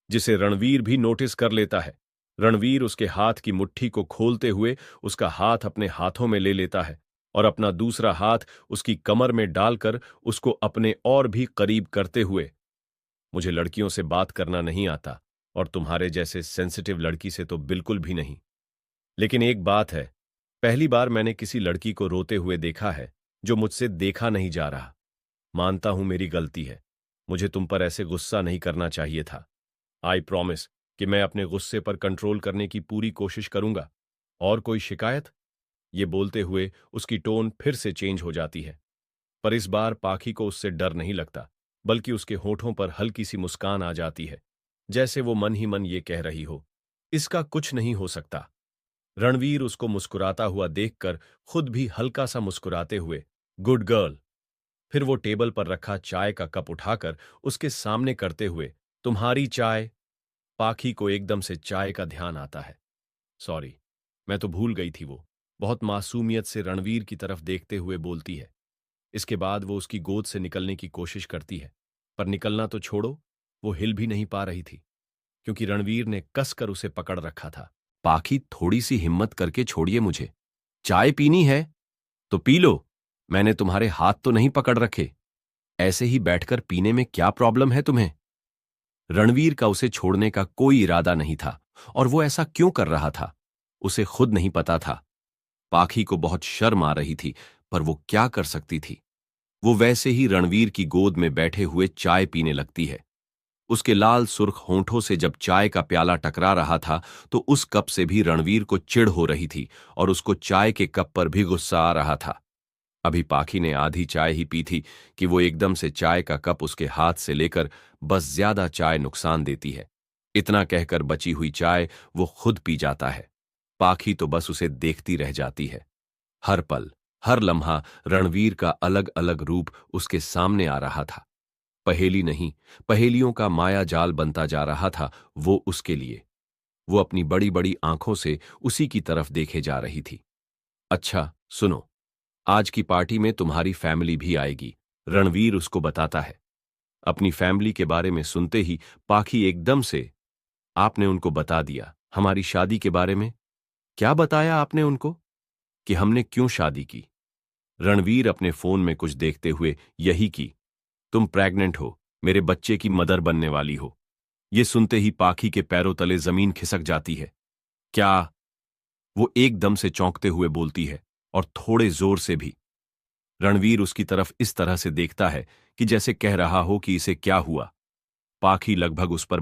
जिसे रणवीर भी नोटिस कर लेता है। रणवीर उसके हाथ की मुट्ठी को खोलते हुए उसका हाथ अपने हाथों में ले लेता है और अपना दूसरा हाथ उसकी कमर में डालकर उसको अपने और भी करीब करते हुए, मुझे लड़कियों से बात करना नहीं आता और तुम्हारे जैसे सेंसिटिव लड़की से तो बिल्कुल भी नहीं। लेकिन एक बात है, पहली बार मैंने किसी लड़की को रोते हुए देखा है जो मुझसे देखा नहीं जा रहा। मानता हूं मेरी गलती है, मुझे तुम पर ऐसे गुस्सा नहीं करना चाहिए था। आई प्रॉमिस कि मैं अपने गुस्से पर कंट्रोल करने की पूरी कोशिश करूंगा। और कोई शिकायत? ये बोलते हुए उसकी टोन फिर से चेंज हो जाती है, पर इस बार पाखी को उससे डर नहीं लगता, बल्कि उसके होठों पर हल्की सी मुस्कान आ जाती है, जैसे वो मन ही मन ये कह रही हो, इसका कुछ नहीं हो सकता। रणवीर उसको मुस्कुराता हुआ देखकर खुद भी हल्का सा मुस्कुराते हुए, गुड गर्ल। फिर वो टेबल पर रखा चाय का कप उठाकर उसके सामने करते हुए, तुम्हारी चाय। पाखी को एकदम से चाय का ध्यान आता है। सॉरी, मैं तो भूल गई थी। वो बहुत मासूमियत से रणवीर की तरफ देखते हुए बोलती है। इसके बाद वो उसकी गोद से निकलने की कोशिश करती है, पर निकलना तो छोड़ो, वो हिल भी नहीं पा रही थी, क्योंकि रणवीर ने कसकर उसे पकड़ रखा था। पाखी, थोड़ी सी हिम्मत करके छोड़िए मुझे। चाय पीनी है तो पी लो, मैंने तुम्हारे हाथ तो नहीं पकड़ रखे। ऐसे ही बैठकर पीने में क्या प्रॉब्लम है तुम्हें? रणवीर का उसे छोड़ने का कोई इरादा नहीं था, और वो ऐसा क्यों कर रहा था उसे खुद नहीं पता था। पाखी को बहुत शर्म आ रही थी, पर वो क्या कर सकती थी। वो वैसे ही रणवीर की गोद में बैठे हुए चाय पीने लगती है। उसके लाल सुर्ख होंठों से जब चाय का प्याला टकरा रहा था, तो उस कप से भी रणवीर को चिढ़ हो रही थी और उसको चाय के कप पर भी गुस्सा आ रहा था। अभी पाखी ने आधी चाय ही पी थी कि वो एकदम से चाय का कप उसके हाथ से लेकर, बस ज्यादा चाय नुकसान देती है, इतना कहकर बची हुई चाय वो खुद पी जाता है। पाखी तो बस उसे देखती रह जाती है। हर पल, हर लम्हा रणवीर का अलग अलग रूप उसके सामने आ रहा था। पहेली नहीं, पहेलियों का माया जाल बनता जा रहा था वो उसके लिए। वो अपनी बड़ी बड़ी आंखों से उसी की तरफ देखे जा रही थी। अच्छा सुनो, आज की पार्टी में तुम्हारी फैमिली भी आएगी, रणवीर उसको बताता है। अपनी फैमिली के बारे में सुनते ही पाखी एकदम से, आपने उनको बता दिया हमारी शादी के बारे में? क्या बताया आपने उनको? कि हमने क्यों शादी की? रणवीर अपने फोन में कुछ देखते हुए, यही की तुम प्रेग्नेंट हो, मेरे बच्चे की मदर बनने वाली हो। ये सुनते ही पाखी के पैरों तले जमीन खिसक जाती है। क्या? वो एकदम से चौंकते हुए बोलती है, और थोड़े जोर से भी। रणवीर उसकी तरफ इस तरह से देखता है कि जैसे कह रहा हो कि इसे क्या हुआ। पाखी लगभग उस पर